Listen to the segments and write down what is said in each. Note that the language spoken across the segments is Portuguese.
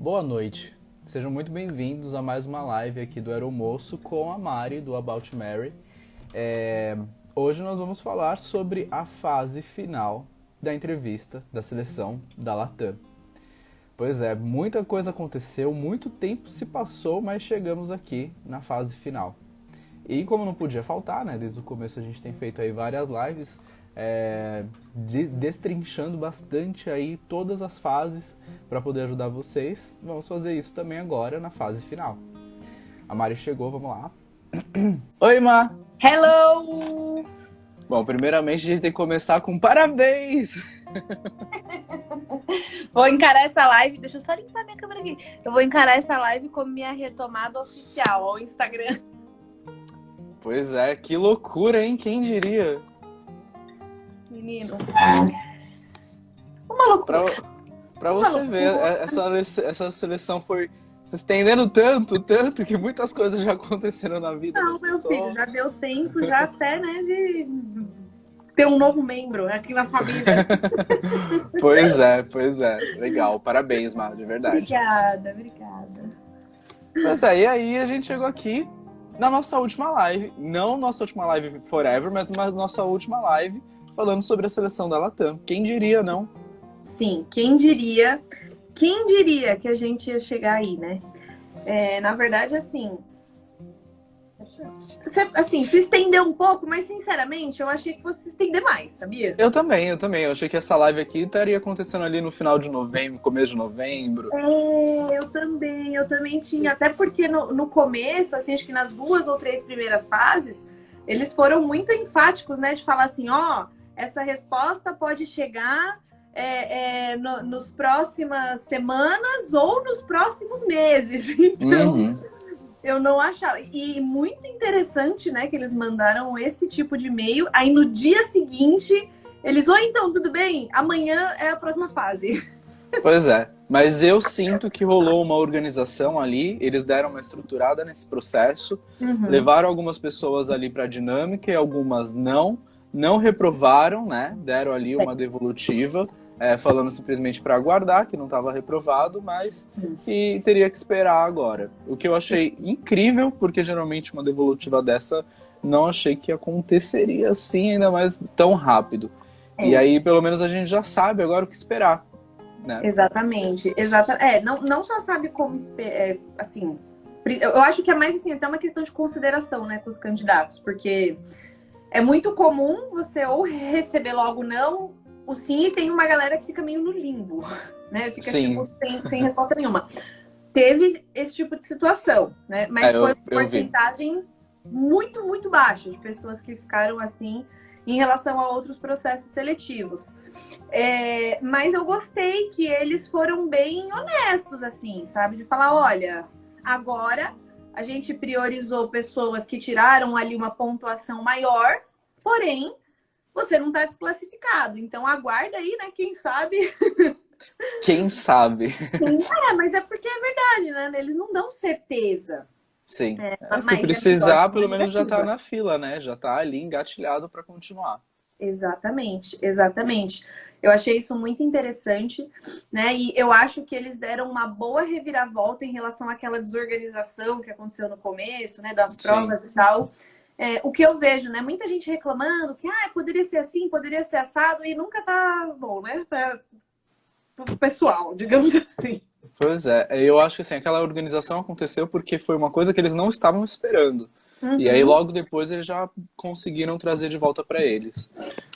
Boa noite, sejam muito bem-vindos a mais uma live aqui do Aeromoço com a Mari, do About Mary. Hoje nós vamos falar sobre a fase final da entrevista da seleção da Latam. Pois é, muita coisa aconteceu, muito tempo se passou, mas chegamos aqui na fase final. E como não podia faltar, né, desde o começo a gente tem feito aí várias lives, destrinchando bastante aí todas as fases para poder ajudar vocês. Vamos fazer isso também agora na fase final. A Mari chegou, vamos lá. Oi, Má! Hello! Bom, primeiramente a gente tem que começar com parabéns! Vou encarar essa live, deixa eu só limpar minha câmera aqui. Eu vou encarar essa live como minha retomada oficial ao Instagram. Pois é, que loucura, hein? Quem diria? Menino. Uma loucura. Pra você ver, essa seleção foi se estendendo tanto, que muitas coisas já aconteceram na vida das Não, meu pessoas. filho, já deu tempo, já até, né, de ter um novo membro aqui na família. Pois é. Legal, parabéns, Mar, de verdade. Obrigada. Mas e aí a gente chegou aqui na nossa última live. Não nossa última live forever, mas nossa última live falando sobre a seleção da Latam. Quem diria, não? Sim, quem diria que a gente ia chegar aí, né? Na verdade, assim, se estendeu um pouco, mas sinceramente, eu achei que fosse se estender mais, sabia? Eu também. Eu achei que essa live aqui estaria acontecendo ali no final de novembro, começo de novembro. Eu também tinha. Até porque no começo, assim, acho que nas 2 ou 3 primeiras fases, eles foram muito enfáticos, né? De falar assim, essa resposta pode chegar nos próximas semanas ou nos próximos meses. Então, eu não achava. E muito interessante, né, que eles mandaram esse tipo de e-mail. Aí no dia seguinte, eles, então, tudo bem? Amanhã é a próxima fase. Pois é, mas eu sinto que rolou uma organização ali, eles deram uma estruturada nesse processo, levaram algumas pessoas ali para a dinâmica e algumas não reprovaram, né? Deram ali uma devolutiva, falando simplesmente para aguardar, que não estava reprovado, mas que teria que esperar agora. O que eu achei incrível, porque geralmente uma devolutiva dessa não achei que aconteceria assim, ainda mais tão rápido. E aí, pelo menos, a gente já sabe agora o que esperar. Né? Exatamente. Não só sabe como assim, eu acho que é mais assim, até uma questão de consideração, né, com os candidatos, porque é muito comum você ou receber logo não, o sim, e tem uma galera que fica meio no limbo, né? Fica tipo sem resposta nenhuma. Teve esse tipo de situação, né? Mas foi uma porcentagem muito, muito baixa de pessoas que ficaram assim em relação a outros processos seletivos. Mas eu gostei que eles foram bem honestos, assim, sabe? De falar, olha, agora a gente priorizou pessoas que tiraram ali uma pontuação maior, porém, você não está desclassificado. Então, aguarda aí, né? Quem sabe... Quem sabe? Mas é porque é verdade, né? Eles não dão certeza. Sim. Se precisar, pelo menos já tá negativa. na fila, né? Já tá ali engatilhado para continuar. Exatamente. Eu achei isso muito interessante, né? E eu acho que eles deram uma boa reviravolta em relação àquela desorganização que aconteceu no começo, né? Das provas e tal. O que eu vejo, né? Muita gente reclamando que poderia ser assim, poderia ser assado, e nunca tá bom, né? Pro pessoal, digamos assim. Pois é, eu acho que assim, aquela organização aconteceu porque foi uma coisa que eles não estavam esperando. E aí logo depois eles já conseguiram trazer de volta para eles.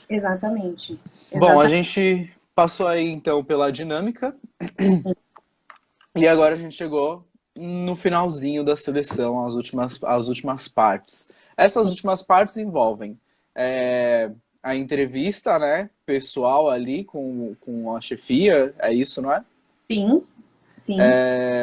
Exatamente. Bom, a gente passou aí então pela dinâmica e agora a gente chegou no finalzinho da seleção, as últimas partes. Essas últimas partes envolvem a entrevista, né, pessoal ali com a chefia, é isso, não é? Sim.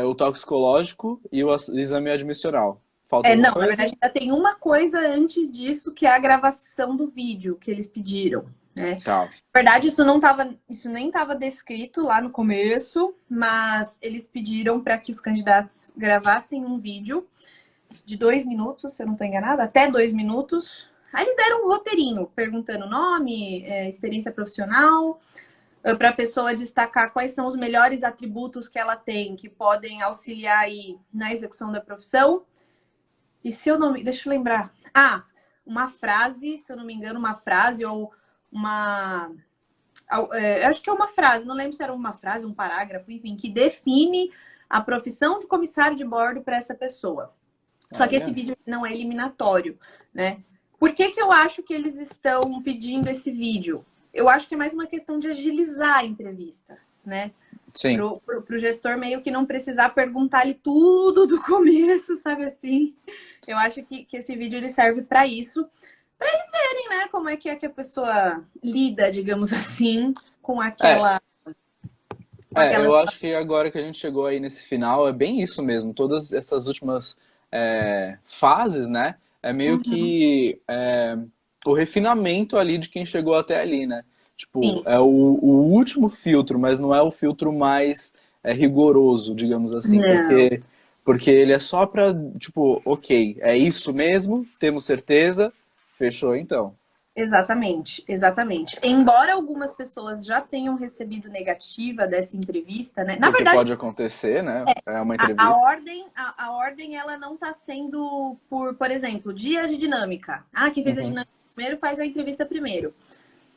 O toxicológico e o exame admissional. Falta alguma Na coisa? verdade, ainda tem uma coisa antes disso, que é a gravação do vídeo que eles pediram, né? Tá. Na verdade, isso nem estava descrito lá no começo, mas eles pediram para que os candidatos gravassem um vídeo de 2 minutos, se eu não estou enganada, até 2 minutos. Aí eles deram um roteirinho, perguntando nome, experiência profissional, para a pessoa destacar quais são os melhores atributos que ela tem, que podem auxiliar aí na execução da profissão. E se eu não me... Deixa eu lembrar. Uma frase, se eu não me engano, uma frase ou uma... Eu acho que é uma frase, não lembro se era uma frase, um parágrafo, enfim, que define a profissão de comissário de bordo para essa pessoa. Só que esse vídeo não é eliminatório, né? Por que que eu acho que eles estão pedindo esse vídeo? Eu acho que é mais uma questão de agilizar a entrevista, né? Sim. Pro gestor meio que não precisar perguntar-lhe tudo do começo, sabe assim? Eu acho que esse vídeo ele serve para isso, para eles verem, né, como é que a pessoa lida, digamos assim, com aquela... Eu acho que agora que a gente chegou aí nesse final, é bem isso mesmo. Todas essas últimas fases, né? É meio que o refinamento ali de quem chegou até ali, né? Tipo, Sim. é o último filtro, mas não é o filtro mais rigoroso, digamos assim. Porque ele é só pra, tipo, ok, é isso mesmo, temos certeza, fechou então. Exatamente, exatamente. Embora algumas pessoas já tenham recebido negativa dessa entrevista, né? Na Porque verdade, pode acontecer, né? É uma entrevista. a ordem ela não está sendo por exemplo, dia de dinâmica. Quem fez a dinâmica primeiro faz a entrevista primeiro.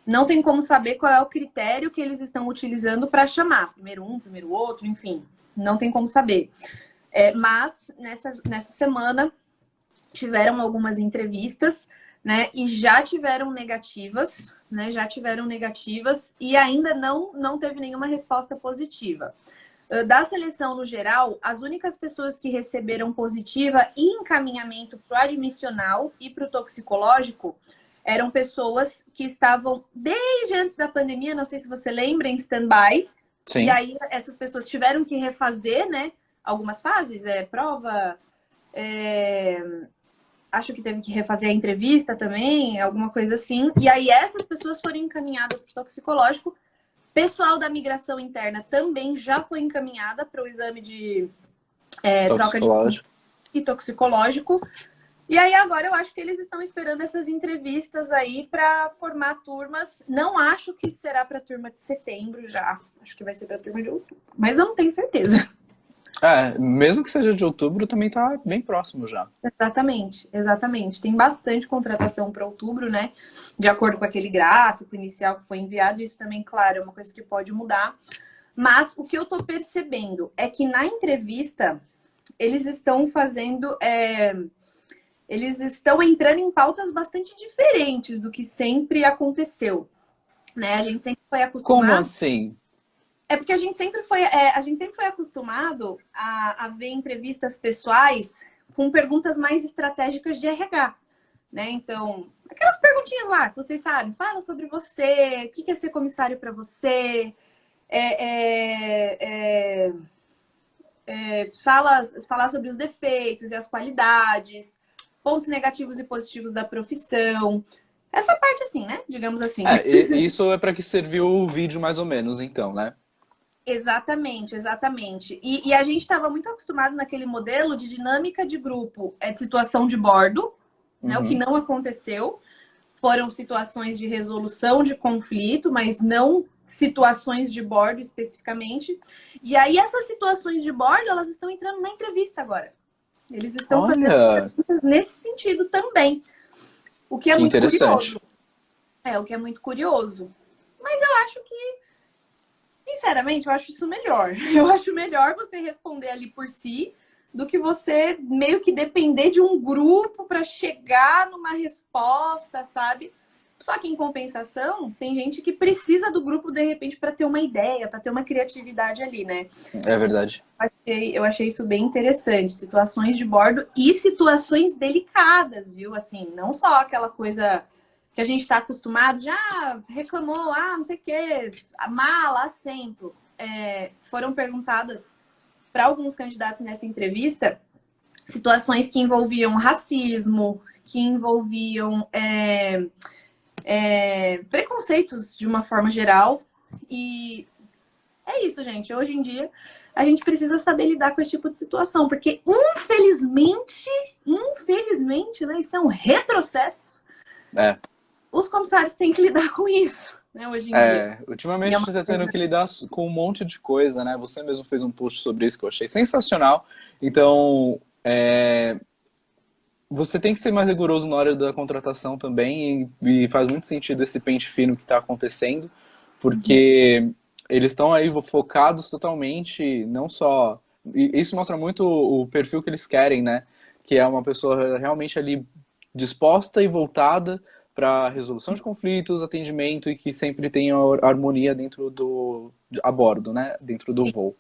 Não tem como saber qual é o critério que eles estão utilizando para chamar. Primeiro um, primeiro outro, enfim. Não tem como saber. Mas nessa semana tiveram algumas entrevistas, né? E já tiveram negativas, né? Já tiveram negativas e ainda não teve nenhuma resposta positiva. Da seleção no geral, as únicas pessoas que receberam positiva e encaminhamento para o admissional e para o toxicológico eram pessoas que estavam desde antes da pandemia, não sei se você lembra, em stand-by. Sim. E aí essas pessoas tiveram que refazer, né? Algumas fases, prova... Acho que teve que refazer a entrevista também, alguma coisa assim. E aí essas pessoas foram encaminhadas para o toxicológico. Pessoal da migração interna também já foi encaminhada para o exame de troca de e toxicológico. E aí agora eu acho que eles estão esperando essas entrevistas aí para formar turmas. Não acho que será para a turma de setembro já. Acho que vai ser para a turma de outubro. Mas eu não tenho certeza. Mesmo que seja de outubro, também tá bem próximo já. Exatamente, exatamente. Tem bastante contratação para outubro, né? De acordo com aquele gráfico inicial que foi enviado. Isso também, claro, é uma coisa que pode mudar. Mas o que eu tô percebendo é que na entrevista eles estão fazendo... Eles estão entrando em pautas bastante diferentes do que sempre aconteceu, né? A gente sempre foi acostumado... Como assim? Porque a gente sempre foi acostumado a ver entrevistas pessoais com perguntas mais estratégicas de RH, né? Então, aquelas perguntinhas lá que vocês sabem, fala sobre você, o que é ser comissário para você, falar sobre os defeitos e as qualidades, pontos negativos e positivos da profissão. Essa parte assim, né? Digamos assim. Isso é para que serviu o vídeo mais ou menos, então, né? Exatamente, exatamente. E a gente estava muito acostumado naquele modelo de dinâmica de grupo, de situação de bordo, né? O que não aconteceu. Foram situações de resolução de conflito, mas não situações de bordo especificamente. E aí essas situações de bordo, elas estão entrando na entrevista agora. Eles estão fazendo perguntas nesse sentido também. O que é muito curioso. O que é muito curioso. Mas eu acho que, sinceramente, eu acho isso melhor. Eu acho melhor você responder ali por si do que você meio que depender de um grupo para chegar numa resposta, sabe? Só que em compensação, tem gente que precisa do grupo de repente para ter uma ideia, para ter uma criatividade ali, né? É verdade. Eu achei isso bem interessante. Situações de bordo e situações delicadas, viu? Assim, não só aquela coisa que a gente está acostumado, já reclamou, não sei o quê, mala, assento. Foram perguntadas para alguns candidatos nessa entrevista situações que envolviam racismo, que envolviam preconceitos de uma forma geral. E é isso, gente. Hoje em dia, a gente precisa saber lidar com esse tipo de situação, porque infelizmente, né, isso é um retrocesso. Os comissários têm que lidar com isso. né, hoje em dia. E Ultimamente é a uma gente tá tendo coisa... que lidar com um monte de coisa, né? Você mesmo fez um post sobre isso que eu achei sensacional. Então, você tem que ser mais rigoroso na hora da contratação também, e faz muito sentido esse pente fino que está acontecendo, Uhum. porque eles estão aí focados totalmente, não só. E isso mostra muito o perfil que eles querem, né? Que é uma pessoa realmente ali disposta e voltada para resolução de conflitos, atendimento e que sempre tenha harmonia dentro a bordo, né? Dentro do voo.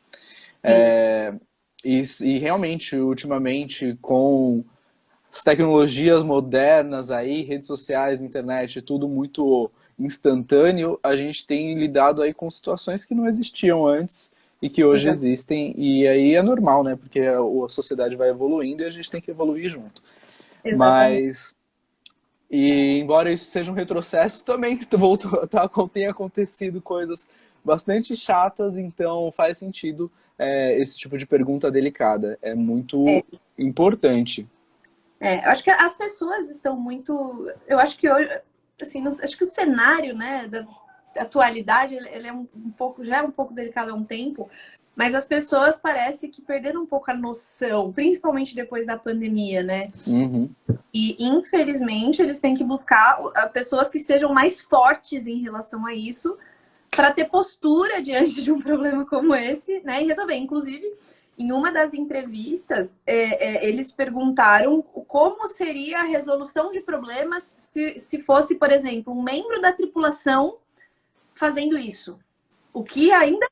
Sim, E realmente, ultimamente, com as tecnologias modernas aí, redes sociais, internet, tudo muito instantâneo, a gente tem lidado aí com situações que não existiam antes e que hoje exato, existem, e aí é normal, né? Porque a sociedade vai evoluindo e a gente tem que evoluir junto. exatamente. Mas, embora isso seja um retrocesso, também tem acontecido coisas bastante chatas, então faz sentido esse tipo de pergunta delicada. É muito importante. Eu acho que as pessoas estão muito. Eu acho que hoje, assim, acho que o cenário, né, da atualidade, ele é um pouco, já é um pouco delicado há um tempo, mas as pessoas parece que perderam um pouco a noção, principalmente depois da pandemia, né? Uhum. E infelizmente eles têm que buscar pessoas que sejam mais fortes em relação a isso, para ter postura diante de um problema como esse, né? E resolver. Inclusive, em uma das entrevistas, eles perguntaram como seria a resolução de problemas se fosse, por exemplo, um membro da tripulação fazendo isso. O que ainda,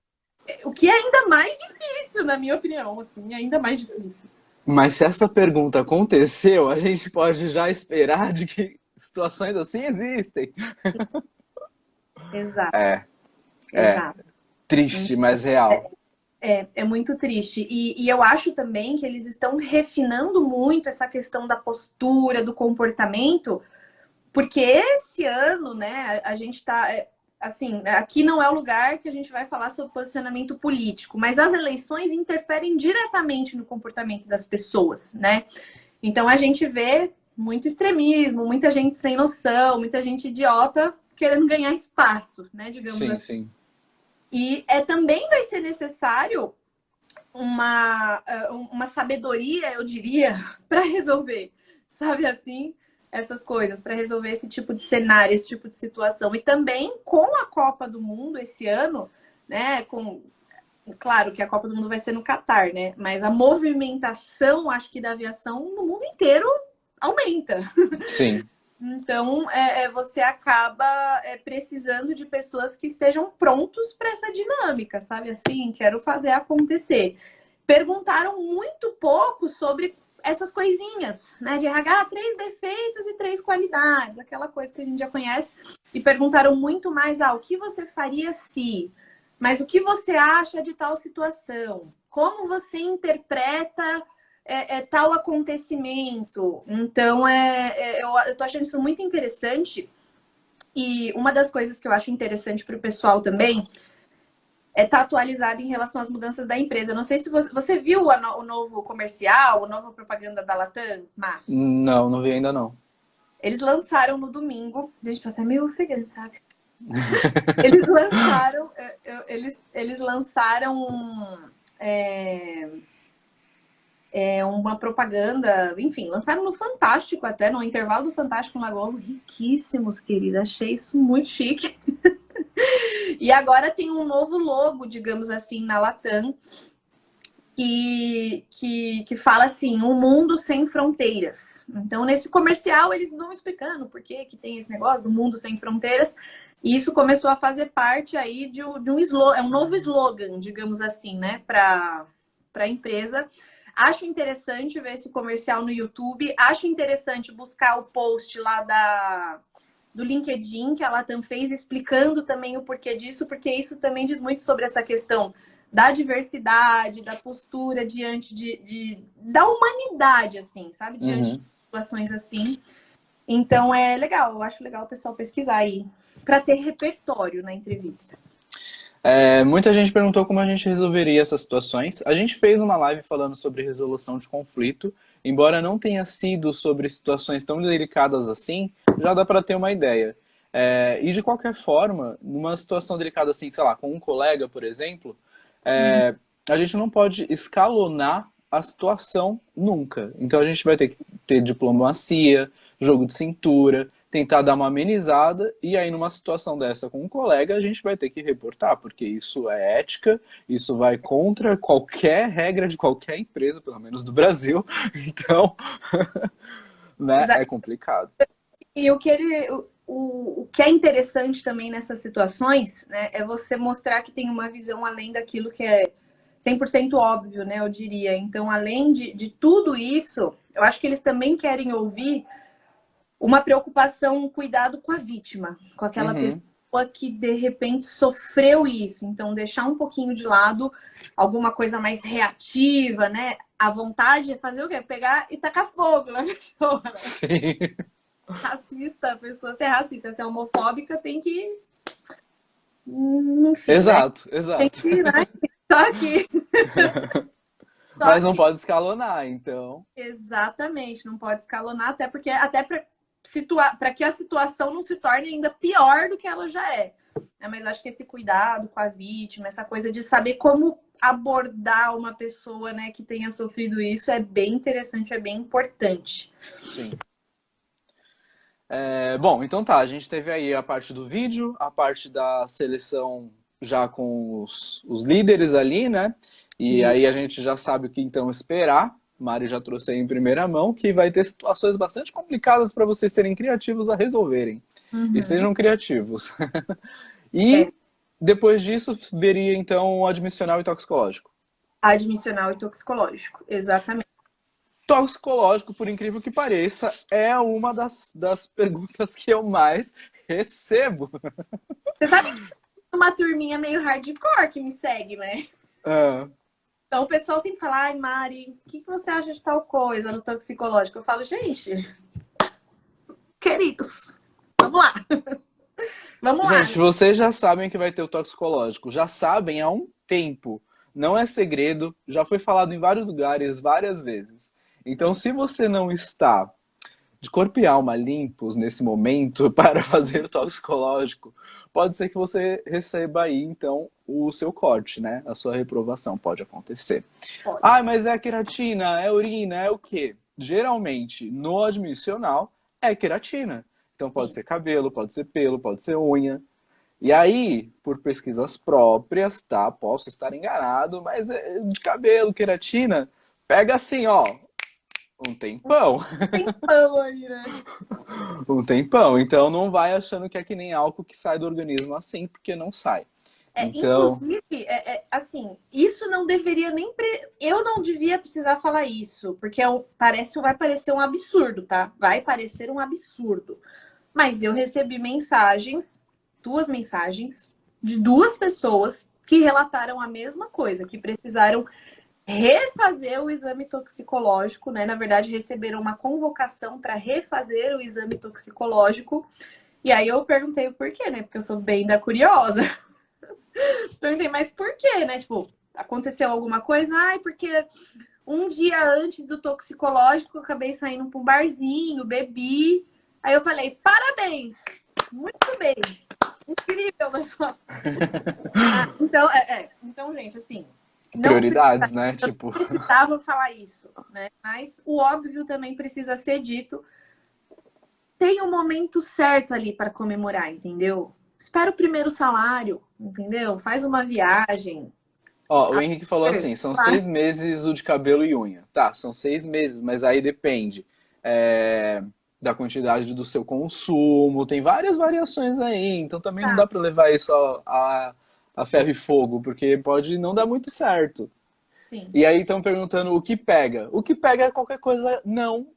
o que é ainda mais difícil, na minha opinião, assim, ainda mais difícil. Mas se essa pergunta aconteceu, a gente pode já esperar de que situações assim existem. Exato, É, é. exato. Triste, mas real. É muito triste. E eu acho também que eles estão refinando muito essa questão da postura, do comportamento, porque esse ano, né, a gente tá. Assim, aqui não é o lugar que a gente vai falar sobre posicionamento político, mas as eleições interferem diretamente no comportamento das pessoas, né? Então a gente vê muito extremismo, muita gente sem noção, muita gente idiota querendo ganhar espaço, né, digamos Sim, assim. sim. E também vai ser necessário uma sabedoria, eu diria, para resolver, sabe assim, essas coisas, para resolver esse tipo de cenário, esse tipo de situação. E também com a Copa do Mundo esse ano, né, claro que a Copa do Mundo vai ser no Catar, né, mas a movimentação, acho que da aviação no mundo inteiro aumenta. Sim. Então, você acaba precisando de pessoas que estejam prontos para essa dinâmica, sabe? Assim, quero fazer acontecer. Perguntaram muito pouco sobre essas coisinhas, né? De RH, 3 defeitos e 3 qualidades, aquela coisa que a gente já conhece. E perguntaram muito mais, o que você faria se? Mas o que você acha de tal situação? Como você interpreta tal acontecimento? Então, eu tô achando isso muito interessante. E uma das coisas que eu acho interessante para o pessoal também é estar atualizado em relação às mudanças da empresa. Eu não sei se você viu o novo comercial, a nova propaganda da Latam, Mar. Não, não vi ainda não. Eles lançaram no domingo. Gente, tô até meio ofegante, sabe? Eles lançaram. Eles lançaram. Uma propaganda, enfim, lançaram no Fantástico até, no intervalo do Fantástico na Globo, riquíssimos, querida, achei isso muito chique. E agora tem um novo logo, digamos assim, na Latam, que fala assim, um mundo sem fronteiras. Então, nesse comercial, eles vão explicando por que tem esse negócio do mundo sem fronteiras, e isso começou a fazer parte aí de um slogan, é um novo slogan, digamos assim, né, para a empresa. Acho interessante ver esse comercial no YouTube, acho interessante buscar o post lá do LinkedIn que a Latam fez, explicando também o porquê disso, porque isso também diz muito sobre essa questão da diversidade, da postura diante da humanidade, assim, sabe? Diante de Uhum. situações assim. Então é legal, eu acho legal o pessoal pesquisar aí, para ter repertório na entrevista. Muita gente perguntou como a gente resolveria essas situações. A gente fez uma live falando sobre resolução de conflito, embora não tenha sido sobre situações tão delicadas assim, já dá para ter uma ideia. E de qualquer forma, numa situação delicada assim, sei lá, com um colega, por exemplo, a gente não pode escalonar a situação nunca. Então a gente vai ter que ter diplomacia, jogo de cintura, tentar dar uma amenizada, e aí numa situação dessa com um colega, a gente vai ter que reportar, porque isso é ética, isso vai contra qualquer regra de qualquer empresa, pelo menos do Brasil. Então, né, é complicado. E o que é interessante também nessas situações, né, é você mostrar que tem uma visão além daquilo que é 100% óbvio, né, eu diria. Então, além de tudo isso, eu acho que eles também querem ouvir uma preocupação, um cuidado com a vítima, com aquela pessoa que de repente sofreu isso. Então, deixar um pouquinho de lado alguma coisa mais reativa, né? A vontade é fazer o quê? Pegar e tacar fogo na pessoa. Sim. Racista, a pessoa ser racista, ser homofóbica, tem que. Enfim, Exato, né? exato. Tem que, né? Só que. Mas não pode escalonar, então. Exatamente, não pode escalonar, até porque para que a situação não se torne ainda pior do que ela já é. Mas eu acho que esse cuidado com a vítima, essa coisa de saber como abordar uma pessoa, né, que tenha sofrido isso é bem interessante, é bem importante. Sim. Bom, então tá, a gente teve aí a parte do vídeo, a parte da seleção já com os líderes ali, né? E aí a gente já sabe o que então esperar. Mari já trouxe aí em primeira mão que vai ter situações bastante complicadas para vocês serem criativos a resolverem. E sejam criativos. E depois disso, veria então o admissional e toxicológico. Admissional e toxicológico, exatamente. Toxicológico, por incrível que pareça, é uma das perguntas que eu mais recebo. Você sabe que uma turminha meio hardcore que me segue, né? Então o pessoal sempre fala, ai Mari, o que você acha de tal coisa no toxicológico? Eu falo, gente, queridos, vamos lá. Vamos lá. Gente, vocês já sabem que vai ter o toxicológico. Já sabem há um tempo. Não é segredo. Já foi falado em vários lugares, várias vezes. Então, se você não está de corpo e alma limpos nesse momento para fazer o toxicológico, pode ser que você receba aí, então, o seu corte, né? A sua reprovação pode acontecer. Pode. Ah, mas é queratina, é urina, é o quê? Geralmente, no admissional, é queratina. Então pode ser cabelo, pode ser pelo, pode ser unha. E aí, por pesquisas próprias, tá? Posso estar enganado, mas de cabelo, queratina, pega assim, ó, um tempão. Um tempão aí, né? Um tempão. Então não vai achando que é que nem álcool que sai do organismo assim, porque não sai. Então... Inclusive, assim, isso não deveria nem... Eu não devia precisar falar isso, porque vai parecer um absurdo, tá? Vai parecer um absurdo. Mas eu recebi duas mensagens, de duas pessoas que relataram a mesma coisa, que precisaram refazer o exame toxicológico, né? Na verdade, receberam uma convocação para refazer o exame toxicológico. E aí eu perguntei o porquê, né? Porque eu sou bem da curiosa. Perguntei, mas por quê, né? Tipo, aconteceu alguma coisa? Ai, porque um dia antes do toxicológico eu acabei saindo para um barzinho, bebi. Aí eu falei, parabéns! Muito bem! Incrível da sua parte. Então, gente, assim... Prioridades, né? Tipo... Não precisava falar isso, né? Mas o óbvio também precisa ser dito. Tem um momento certo ali para comemorar, entendeu? Espera o primeiro salário, entendeu? Faz uma viagem. Ó, o Henrique falou assim, são 6 meses o de cabelo e unha. Tá, são 6 meses, mas aí depende da quantidade do seu consumo, tem várias variações aí, então também não dá para levar isso a ferro e fogo, porque pode não dar muito certo. Sim. E aí estão perguntando o que pega. O que pega é qualquer coisa não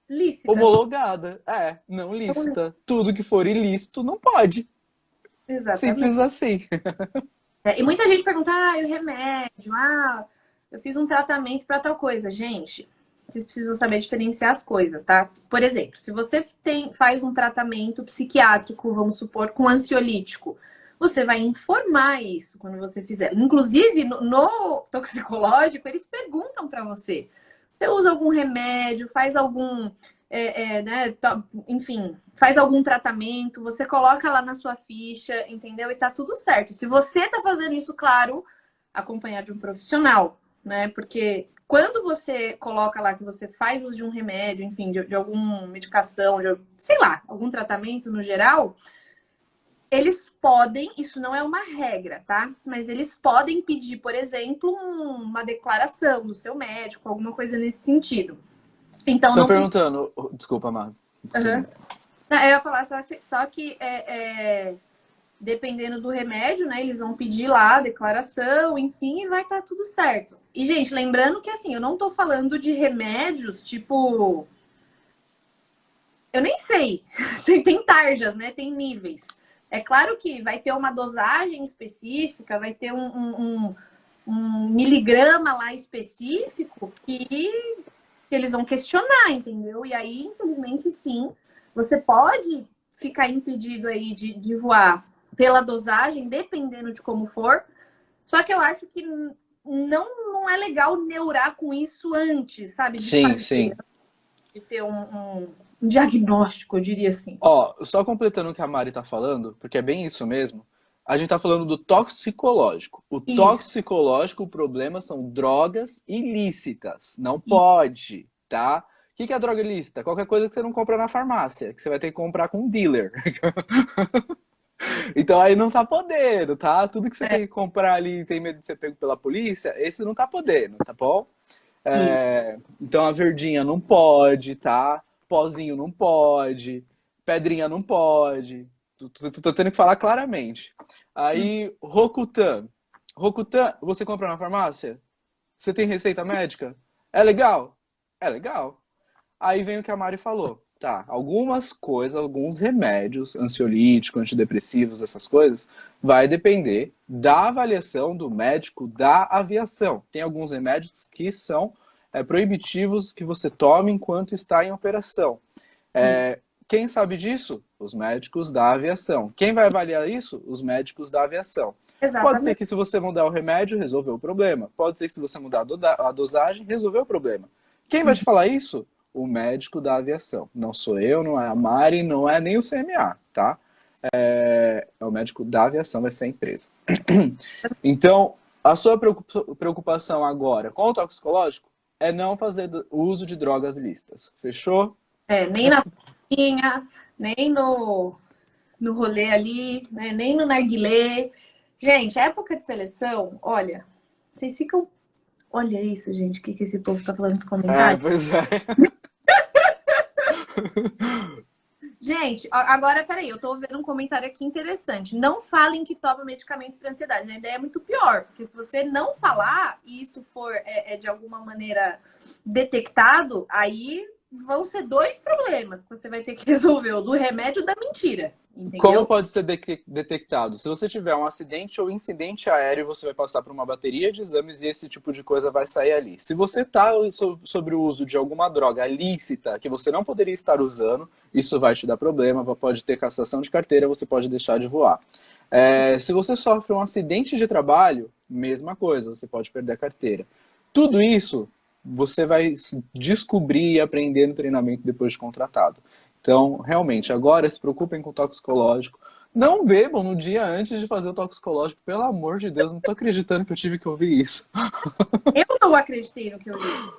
lícita. Homologada. Não lícita. Tudo que for ilícito não pode. Exatamente. Simples assim. E muita gente pergunta, e o remédio? Eu fiz um tratamento para tal coisa. Gente, vocês precisam saber diferenciar as coisas, tá? Por exemplo, se você faz um tratamento psiquiátrico, vamos supor, com ansiolítico, você vai informar isso quando você fizer. Inclusive, no toxicológico, eles perguntam para você. Você usa algum remédio, faz algum né, enfim, faz algum tratamento, você coloca lá na sua ficha, entendeu? E tá tudo certo. Se você tá fazendo isso, claro, acompanhado de um profissional, né? Porque quando você coloca lá que você faz uso de um remédio, enfim, de alguma medicação, sei lá, algum tratamento no geral, eles podem, isso não é uma regra, tá? Mas eles podem pedir, por exemplo, uma declaração do seu médico, alguma coisa nesse sentido. Então, Tô não. perguntando, desculpa, Amado. Uhum. Eu ia falar só que dependendo do remédio, né? Eles vão pedir lá a declaração, enfim, e vai estar tudo certo. E, gente, lembrando que assim, eu não tô falando de remédios tipo. Eu nem sei. Tem tarjas, né? Tem níveis. É claro que vai ter uma dosagem específica, vai ter um miligrama lá específico que eles vão questionar, entendeu? E aí, infelizmente, sim, você pode ficar impedido aí de voar pela dosagem, dependendo de como for. Só que eu acho que não é legal neurar com isso antes, sabe? De Sim, fazer, sim. de ter um diagnóstico, eu diria assim. Ó, só completando o que a Mari tá falando, porque é bem isso mesmo. A gente tá falando do toxicológico. O Isso. toxicológico, o problema são drogas ilícitas. Não pode, tá? O que é droga ilícita? Qualquer coisa que você não compra na farmácia, que você vai ter que comprar com um dealer. Então aí não tá podendo, tá? Tudo que você É, tem que comprar ali e tem medo de ser pego pela polícia, esse não tá podendo, tá bom? isso. Então a verdinha não pode, tá? Pozinho não pode, pedrinha não pode. Tô tendo que falar claramente. Aí, Rocutan. Rocutan, você compra na farmácia? Você tem receita médica? É legal? É legal. Aí vem o que a Mari falou. Tá, algumas coisas, alguns remédios, ansiolíticos, antidepressivos, essas coisas, vai depender da avaliação do médico da aviação. Tem alguns remédios que são proibitivos que você tome enquanto está em operação. Quem sabe disso? Os médicos da aviação. Quem vai avaliar isso? Os médicos da aviação. Pode ser Exatamente. que se você mudar o remédio, resolveu o problema. Pode ser que se você mudar a dosagem, resolveu o problema. Quem vai te falar isso? O médico da aviação. Não sou eu, não é a Mari, não é nem o CMA, tá? É o médico da aviação, vai ser a empresa. Então, a sua preocupação agora com o toxicológico é não fazer uso de drogas ilícitas. Fechou? Nem na festinha, nem no rolê ali, né? Nem no narguilé. Gente, época de seleção, olha, vocês ficam. Olha isso, gente, o que esse povo tá falando nos comentários. Pois é. Gente, agora, peraí, eu tô vendo um comentário aqui interessante. Não falem que toma medicamento para ansiedade. A ideia é muito pior, porque se você não falar e isso for de alguma maneira detectado, aí vão ser dois problemas que você vai ter que resolver: o do remédio e da mentira. Entendeu? Como pode ser detectado? Se você tiver um acidente ou incidente aéreo, você vai passar por uma bateria de exames e esse tipo de coisa vai sair ali. Se você está sobre o uso de alguma droga lícita que você não poderia estar usando, isso vai te dar problema, pode ter cassação de carteira, você pode deixar de voar. Se você sofre um acidente de trabalho, mesma coisa, você pode perder a carteira. Tudo isso você vai descobrir e aprender no treinamento depois de contratado. Então, realmente, agora se preocupem com o toxicológico. Não bebam no dia antes de fazer o toxicológico. Pelo amor de Deus, não tô acreditando que eu tive que ouvir isso. Eu não acreditei no que eu li.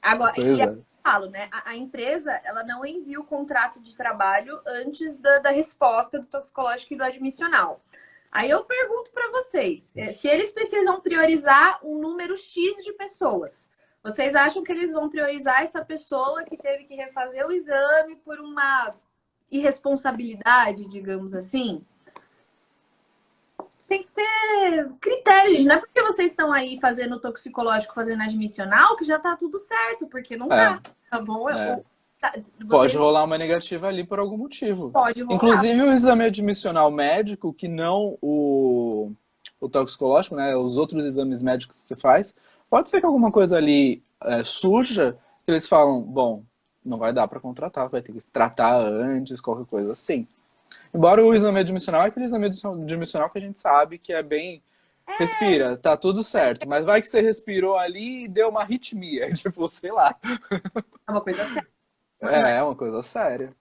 Agora, Pois é. falo, né? A empresa, ela não envia o contrato de trabalho antes da resposta do toxicológico e do admissional. Aí eu pergunto para vocês, se eles precisam priorizar um número X de pessoas, vocês acham que eles vão priorizar essa pessoa que teve que refazer o exame por uma irresponsabilidade, digamos assim? Tem que ter critérios, não é porque vocês estão aí fazendo toxicológico, fazendo admissional, que já tá tudo certo, porque não tá bom? Pode rolar uma negativa ali por algum motivo. Pode rolar. Inclusive o exame admissional médico, que não o toxicológico, né? Os outros exames médicos que você faz, pode ser que alguma coisa ali surja, que eles falam, bom, não vai dar para contratar, vai ter que tratar antes, qualquer coisa assim. Embora o exame admissional é aquele exame admissional que a gente sabe que é bem... Respira, tá tudo certo. Mas vai que você respirou ali e deu uma arritmia, tipo, sei lá. É uma coisa séria. É uma coisa séria.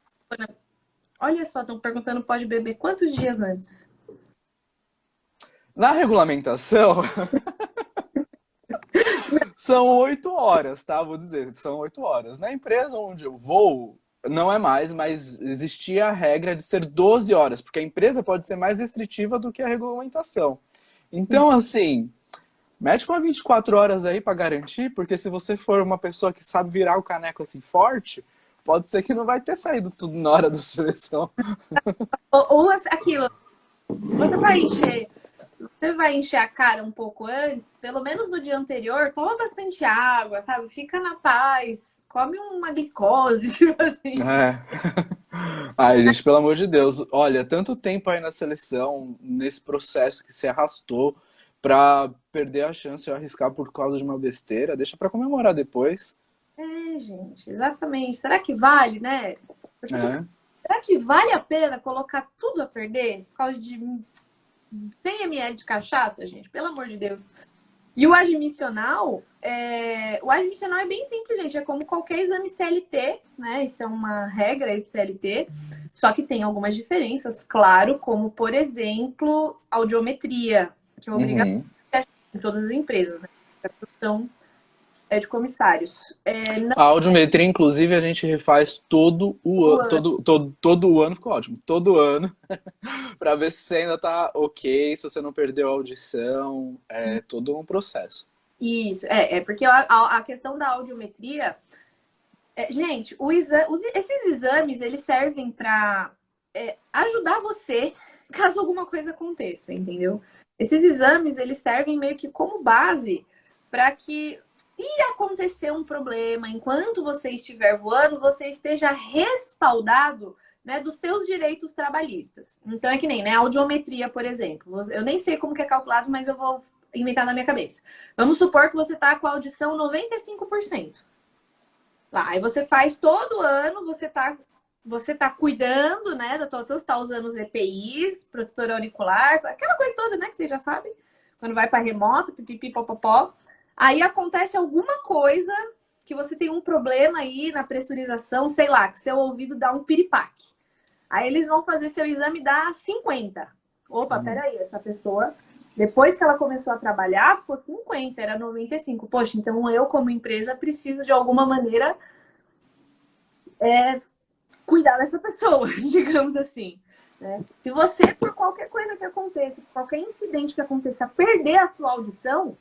Olha só, estão perguntando pode beber quantos dias antes? Na regulamentação, são 8 horas, tá? Vou dizer, são 8 horas. Na empresa onde eu vou, não é mais, mas existia a regra de ser 12 horas, porque a empresa pode ser mais restritiva do que a regulamentação. Então, assim, mete uma 24 horas aí pra garantir, porque se você for uma pessoa que sabe virar o caneco assim forte, pode ser que não vai ter saído tudo na hora da seleção. Ou aquilo, se você vai encher a cara um pouco antes, pelo menos no dia anterior, toma bastante água, sabe? Fica na paz, come uma glicose, tipo assim. É. Ai, gente, pelo amor de Deus. Olha, tanto tempo aí na seleção, nesse processo que se arrastou pra perder a chance de arriscar por causa de uma besteira, deixa pra comemorar depois. É, gente, exatamente. Será que vale, né? É. Será que vale a pena colocar tudo a perder por causa de 100 ml de cachaça, gente? Pelo amor de Deus. E o admissional é bem simples, gente. É como qualquer exame CLT, né? Isso é uma regra aí do CLT. Só que tem algumas diferenças, claro, como, por exemplo, audiometria, que é obrigatória Uhum. em todas as empresas, né? A produção de comissários. A audiometria, inclusive, a gente refaz todo o ano. Todo o ano ficou ótimo. Todo ano. Pra ver se você ainda tá ok, se você não perdeu a audição. É todo um processo. Isso, porque a questão da audiometria, gente, esses exames eles servem para ajudar você caso alguma coisa aconteça, entendeu? Esses exames eles servem meio que como base para que se acontecer um problema enquanto você estiver voando, você esteja respaldado, né, dos teus direitos trabalhistas. Então é que nem, né, a audiometria, por exemplo. Eu nem sei como que é calculado, mas eu vou inventar na minha cabeça. Vamos supor que você está com a audição 95%. Lá, aí você faz todo ano, você tá cuidando, né, da tua audição, você tá usando os EPIs, protetor auricular, aquela coisa toda, né, que vocês já sabem. Quando vai para remoto, pipipi, popopó. Aí acontece alguma coisa que você tem um problema aí na pressurização, sei lá, que seu ouvido dá um piripaque. Aí eles vão fazer seu exame dar 50. Opa, peraí, essa pessoa, depois que ela começou a trabalhar, ficou 50, era 95. Poxa, então eu, como empresa, preciso de alguma maneira cuidar dessa pessoa, digamos assim. Né? Se você, por qualquer coisa que aconteça, por qualquer incidente que aconteça, perder a sua audição,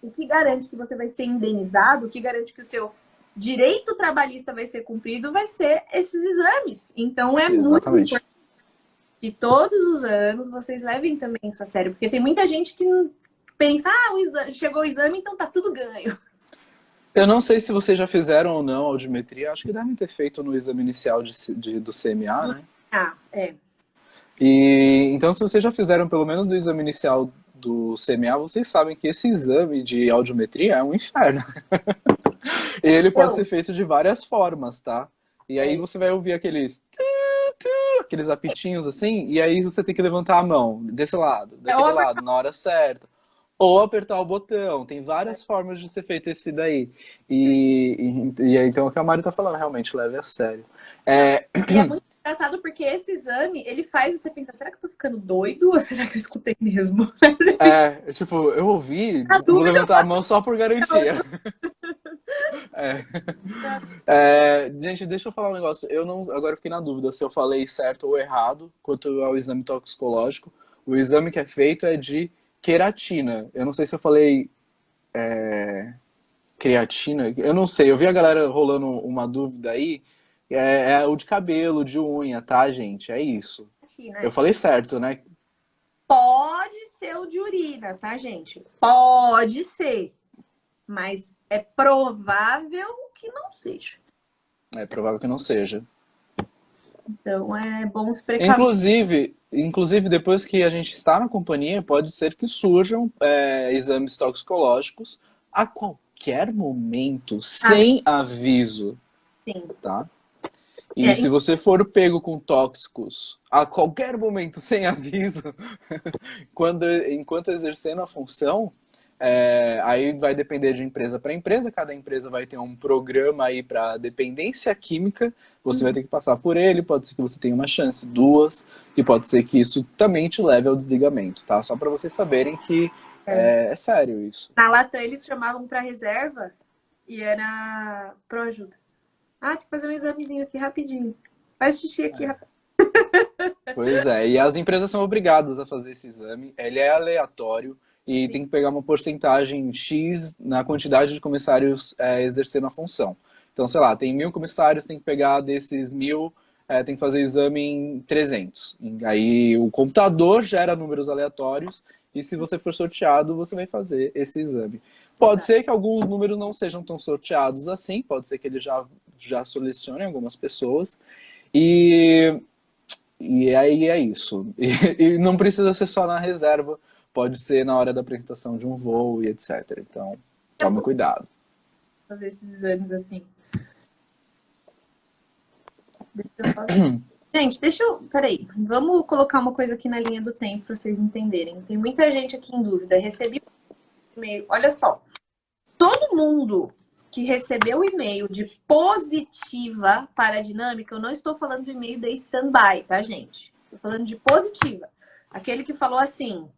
o que garante que você vai ser indenizado, o que garante que o seu direito trabalhista vai ser cumprido, vai ser esses exames. Então é muito Exatamente. importante que todos os anos vocês levem também isso a sério, porque tem muita gente que pensa, chegou o exame, então tá tudo ganho. Eu não sei se vocês já fizeram ou não audiometria, acho que devem ter feito no exame inicial do CMA, né? É. E então, se vocês já fizeram pelo menos do exame inicial do CMA, vocês sabem que esse exame de audiometria é um inferno. E ele pode ser feito de várias formas, tá? E aí você vai ouvir aqueles apitinhos assim, e aí você tem que levantar a mão desse lado, daquele lado, na hora certa. Ou apertar o botão. Tem várias formas de ser feito esse daí. E então é o que a Mari tá falando, realmente, leve a sério. E é muito engraçado porque esse exame, ele faz você pensar, será que eu tô ficando doido ou será que eu escutei mesmo? Tipo, eu ouvi, vou levantar a mão só por garantia. Gente, deixa eu falar um negócio. Agora eu fiquei na dúvida se eu falei certo ou errado quanto ao exame toxicológico. O exame que é feito é de queratina. Eu não sei se eu falei creatina. Eu não sei. Eu vi a galera rolando uma dúvida aí. É o de cabelo, de unha, tá, gente? É isso. Eu falei certo, né? Pode ser o de urina, tá, gente? Pode ser. Mas é provável que não seja. É provável que não seja. Então é bom se precaver. Inclusive, depois que a gente está na companhia, pode ser que surjam exames toxicológicos a qualquer momento, sem aviso. Sim. Tá? E se você for pego com tóxicos a qualquer momento, sem aviso, enquanto exercendo a função, Aí vai depender de empresa para empresa, cada empresa vai ter um programa aí para dependência química, você vai ter que passar por ele, pode ser que você tenha uma chance, duas, e pode ser que isso também te leve ao desligamento, tá? Só para vocês saberem que é sério isso. Na Latam eles chamavam para reserva e era pro ajuda. Tem que fazer um examezinho aqui rapidinho. Faz xixi aqui rapidinho. Pois é, e as empresas são obrigadas a fazer esse exame, ele é aleatório e tem que pegar uma porcentagem X na quantidade de comissários exercendo a função. Então, sei lá, tem 1000 comissários, tem que pegar desses 1000, tem que fazer exame em 300. Aí o computador gera números aleatórios e se você for sorteado, você vai fazer esse exame. Pode ser que alguns números não sejam tão sorteados assim, pode ser que ele já selecione algumas pessoas. E aí é isso. E não precisa ser só na reserva, pode ser na hora da apresentação de um voo e etc. Então, tome cuidado. Fazer esses exames assim. Gente, peraí, vamos colocar uma coisa aqui na linha do tempo para vocês entenderem. Tem muita gente aqui em dúvida. Recebi um e-mail. Olha só, todo mundo que recebeu o e-mail de positiva para a dinâmica, eu não estou falando do e-mail da stand-by, tá, gente? Estou falando de positiva. Aquele que falou assim,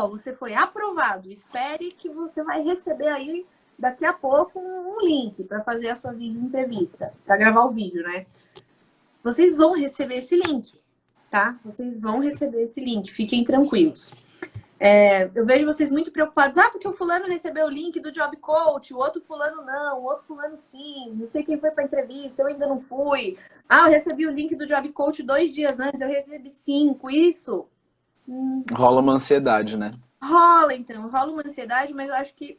você foi aprovado, espere que você vai receber aí daqui a pouco um link para fazer a sua vídeo entrevista, para gravar o vídeo, né? Vocês vão receber esse link, tá? Vocês vão receber esse link, fiquem tranquilos. Eu vejo vocês muito preocupados. Porque o fulano recebeu o link do Job Coach, o outro fulano não, o outro fulano sim, não sei quem foi para a entrevista, eu ainda não fui. Eu recebi o link do Job Coach 2 dias antes, eu recebi 5, isso. Rola uma ansiedade, né? Rola uma ansiedade, mas eu acho que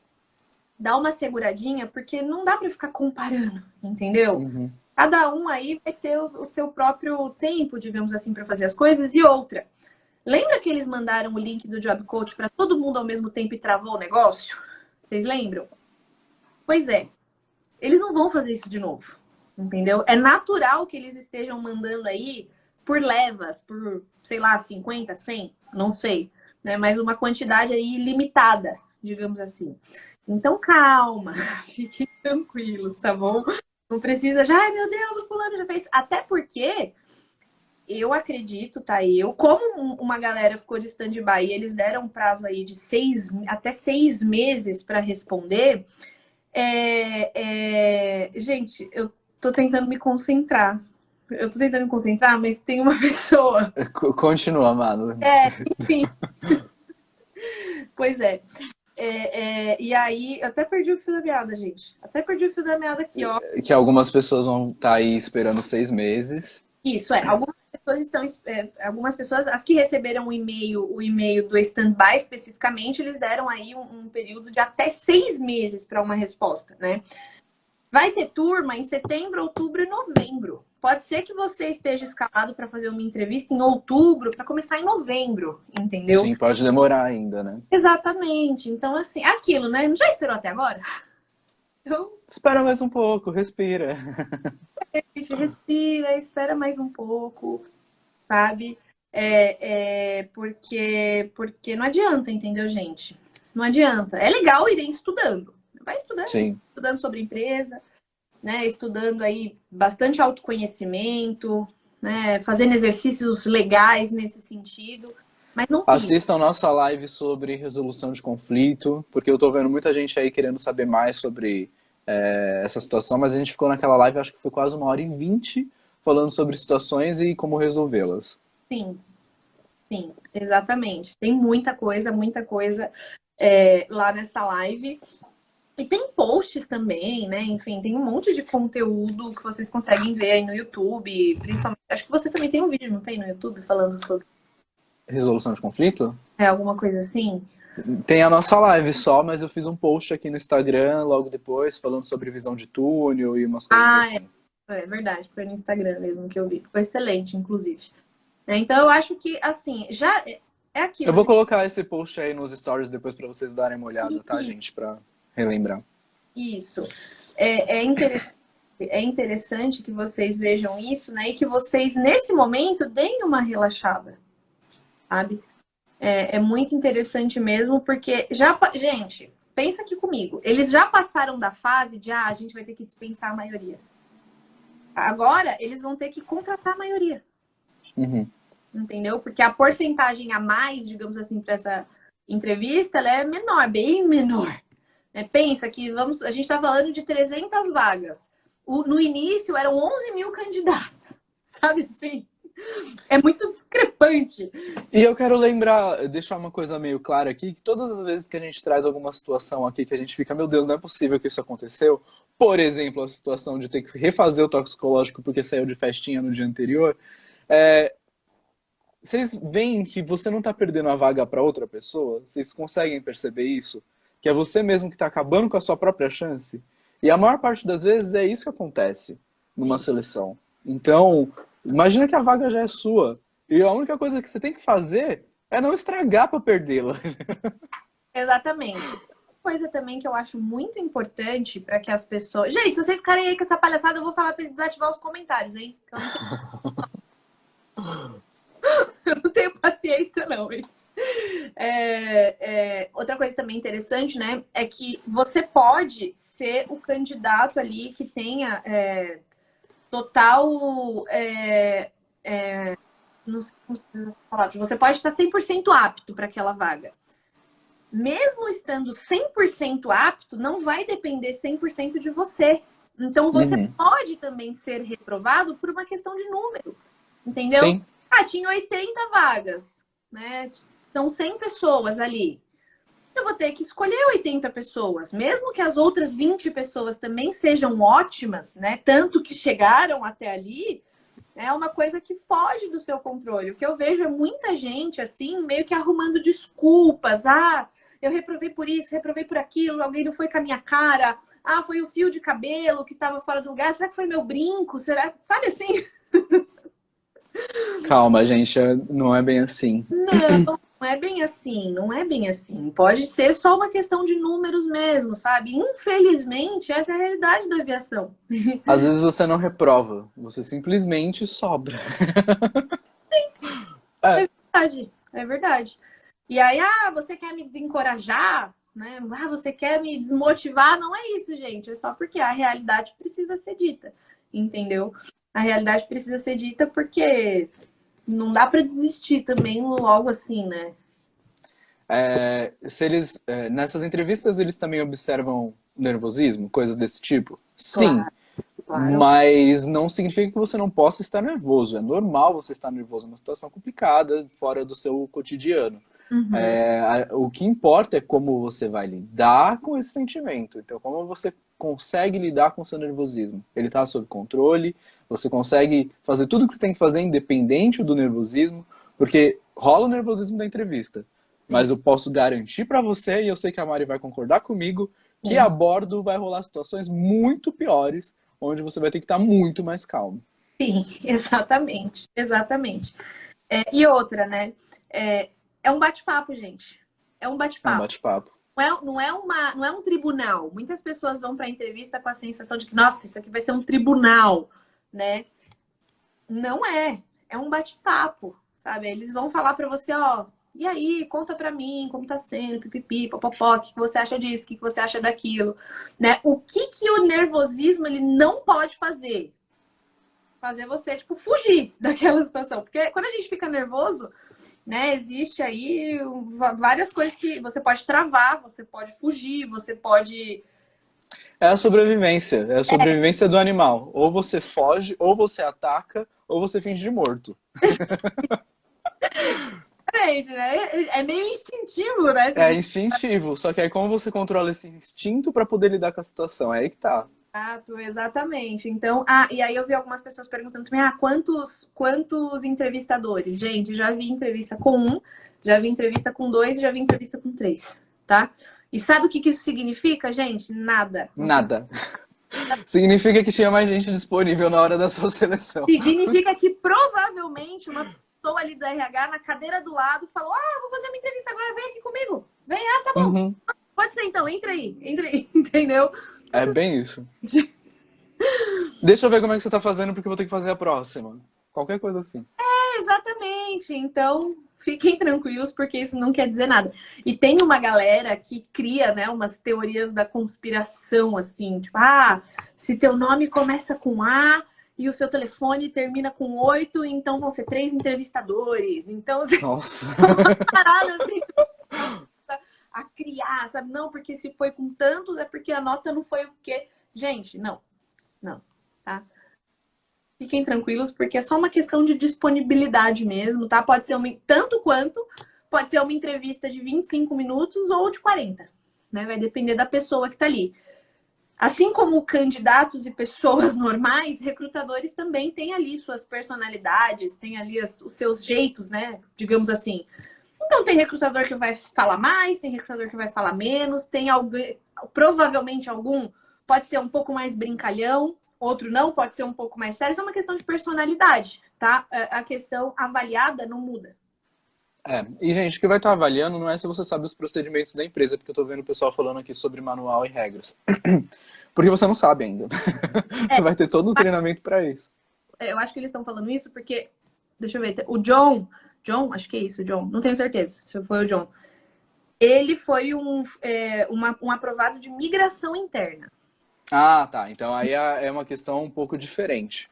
dá uma seguradinha, porque não dá para ficar comparando, entendeu? Uhum. Cada um aí vai ter o seu próprio tempo, digamos assim, para fazer as coisas. E outra, lembra que eles mandaram o link do Job Coach para todo mundo ao mesmo tempo e travou o negócio? Vocês lembram? Pois é. Eles não vão fazer isso de novo, entendeu? É natural que eles estejam mandando aí por levas, por, sei lá, 50, 100, não sei, né? Mas uma quantidade aí limitada, digamos assim. Então, calma, fiquem tranquilos, tá bom? Não precisa já, meu Deus, o fulano já fez. Até porque eu acredito, tá? Como uma galera ficou de stand-by e eles deram um prazo aí de até 6 meses para responder. Gente, eu tô tentando me concentrar. Mas tem uma pessoa. Continua, amado. Enfim. Pois é. E aí, eu até perdi o fio da meada, gente. Até perdi o fio da meada aqui, ó. Que algumas pessoas vão estar aí esperando 6 meses. Isso, algumas pessoas, as que receberam o e-mail do stand-by especificamente, eles deram aí um período de até 6 meses para uma resposta, né? Vai ter turma em setembro, outubro e novembro. Pode ser que você esteja escalado para fazer uma entrevista em outubro, para começar em novembro, entendeu? Sim, pode demorar ainda, né? Exatamente. Então, assim, aquilo, né? Não já esperou até agora? Então, espera mais um pouco, respira. Respira, espera mais um pouco, sabe? Porque não adianta, entendeu, gente? Não adianta. É legal ir estudando. Vai estudando. Sim. Estudando sobre empresa, né? Estudando aí bastante autoconhecimento, né? Fazendo exercícios legais nesse sentido. Mas não assistam nossa live sobre resolução de conflito, porque eu tô vendo muita gente aí querendo saber mais sobre essa situação, mas a gente ficou naquela live, acho que foi quase 1h20, falando sobre situações e como resolvê-las. Sim, exatamente. Tem muita coisa lá nessa live. E tem posts também, né? Enfim, tem um monte de conteúdo que vocês conseguem ver aí no YouTube. Principalmente, acho que você também tem um vídeo, não tem, no YouTube, falando sobre resolução de conflito? Alguma coisa assim? Tem a nossa live só, mas eu fiz um post aqui no Instagram logo depois, falando sobre visão de túnel e umas coisas assim. É verdade, foi no Instagram mesmo que eu vi. Foi excelente, inclusive. Então eu acho que, assim, já é aquilo. Eu vou colocar esse post aí nos stories depois para vocês darem uma olhada, tá, gente? Para relembrar. Isso. É interessante que vocês vejam isso, né? E que vocês, nesse momento, deem uma relaxada, sabe? É muito interessante mesmo, porque gente, pensa aqui comigo. Eles já passaram da fase de a gente vai ter que dispensar a maioria. Agora, eles vão ter que contratar a maioria. Uhum. Entendeu? Porque a porcentagem a mais, digamos assim, para essa entrevista, ela é menor, bem menor. Pensa que a gente está falando de 300 vagas. No início eram 11 mil candidatos. Sabe assim? É muito discrepante. E eu quero deixar uma coisa meio clara aqui, que todas as vezes que a gente traz alguma situação aqui que a gente fica, meu Deus, não é possível que isso aconteceu. Por exemplo, a situação de ter que refazer o toxicológico porque saiu de festinha no dia anterior. Vocês veem que você não está perdendo a vaga para outra pessoa? Vocês conseguem perceber isso? Que é você mesmo que está acabando com a sua própria chance? E a maior parte das vezes é isso que acontece numa seleção. Então, imagina que a vaga já é sua. E a única coisa que você tem que fazer é não estragar para perdê-la. Exatamente. Coisa também que eu acho muito importante para que as pessoas... Gente, se vocês ficarem aí com essa palhaçada, eu vou falar para desativar os comentários, hein? Eu não tenho paciência, não, hein? Outra coisa também interessante, né? É que você pode ser o candidato ali que tenha total... não sei como se diz essa palavra. Você pode estar 100% apto para aquela vaga. Mesmo estando 100% apto, não vai depender 100% de você. Então, você pode também ser reprovado por uma questão de número. Entendeu? Sim. Tinha 80 vagas, né? São 100 pessoas ali. Eu vou ter que escolher 80 pessoas. Mesmo que as outras 20 pessoas também sejam ótimas, né? Tanto que chegaram até ali, é uma coisa que foge do seu controle. O que eu vejo é muita gente, assim, meio que arrumando desculpas. Eu reprovei por isso, reprovei por aquilo, alguém não foi com a minha cara. Foi o fio de cabelo que estava fora do lugar. Será que foi meu brinco? Será? Sabe assim? Calma, gente, não é bem assim. Não é bem assim, não é bem assim. Pode ser só uma questão de números mesmo, sabe? Infelizmente, essa é a realidade da aviação. Às vezes você não reprova, você simplesmente sobra. É verdade, é verdade. E aí, você quer me desencorajar, né? Você quer me desmotivar? Não é isso, gente. É só porque a realidade precisa ser dita, entendeu? A realidade precisa ser dita porque não dá para desistir também logo assim, né? Nessas entrevistas eles também observam nervosismo, coisas desse tipo? Sim. Claro. Mas não significa que você não possa estar nervoso. É normal você estar nervoso, é uma situação complicada, fora do seu cotidiano. O que importa é como você vai lidar com esse sentimento. Então, como você consegue lidar com o seu nervosismo. Ele está sob controle, você consegue fazer tudo o que você tem que fazer independente do nervosismo, porque rola o nervosismo da entrevista. Mas eu posso garantir para você, e eu sei que a Mari vai concordar comigo, que a bordo vai rolar situações muito piores, onde você vai ter que estar muito mais calmo. Sim, exatamente. Exatamente. E outra, né? É um bate-papo, gente. É um bate-papo. É um bate-papo. Não é um tribunal. Muitas pessoas vão para a entrevista com a sensação de que, nossa, isso aqui vai ser um tribunal, né? Não é. É um bate-papo, sabe? Eles vão falar para você, e aí, conta para mim como tá sendo, pipipi, popopó, o que você acha disso, o que você acha daquilo, né? O que o nervosismo ele não pode fazer? Fazer você, tipo, fugir daquela situação. Porque quando a gente fica nervoso, né, existe aí várias coisas que você pode travar, você pode fugir, você pode... É a sobrevivência do animal. Ou você foge, ou você ataca, ou você finge de morto. Né? É meio instintivo, né? É instintivo, só que aí como você controla esse instinto para poder lidar com a situação? É aí que tá. Exatamente. Então, e aí eu vi algumas pessoas perguntando também, quantos entrevistadores? Gente, já vi entrevista com 1, já vi entrevista com 2 e já vi entrevista com 3, tá? E sabe o que isso significa, gente? Nada. Nada. Significa que tinha mais gente disponível na hora da sua seleção. Significa que provavelmente uma pessoa ali do RH na cadeira do lado falou, vou fazer uma entrevista agora, vem aqui comigo. Vem, tá bom. Uhum. Pode ser então, entra aí, entendeu? É bem isso. Deixa eu ver como é que você tá fazendo, porque eu vou ter que fazer a próxima. Qualquer coisa assim. Exatamente. Então, fiquem tranquilos, porque isso não quer dizer nada. E tem uma galera que cria, né, umas teorias da conspiração, assim, tipo, se teu nome começa com A e o seu telefone termina com 8, então vão ser 3 entrevistadores. Então, Nossa. paradas assim, a criar, sabe? Não, porque se foi com tantos, é porque a nota não foi o quê? Gente, não, tá? Fiquem tranquilos, porque é só uma questão de disponibilidade mesmo, tá? Pode ser tanto quanto, pode ser uma entrevista de 25 minutos ou de 40, né? Vai depender da pessoa que tá ali. Assim como candidatos e pessoas normais, recrutadores também têm ali suas personalidades, têm ali os seus jeitos, né? Digamos assim. Então tem recrutador que vai falar mais, tem recrutador que vai falar menos, tem alguém, provavelmente algum pode ser um pouco mais brincalhão, outro não, pode ser um pouco mais sério. Isso é uma questão de personalidade, tá? A questão avaliada não muda. E gente, o que vai estar avaliando não é se você sabe os procedimentos da empresa, porque eu tô vendo o pessoal falando aqui sobre manual e regras. Porque você não sabe ainda. Você vai ter todo um treinamento para isso. Eu acho que eles estão falando isso porque, deixa eu ver, o John, acho que é isso, John, não tenho certeza se foi o John. Ele foi um aprovado de migração interna. Ah, tá. Então aí é uma questão um pouco diferente.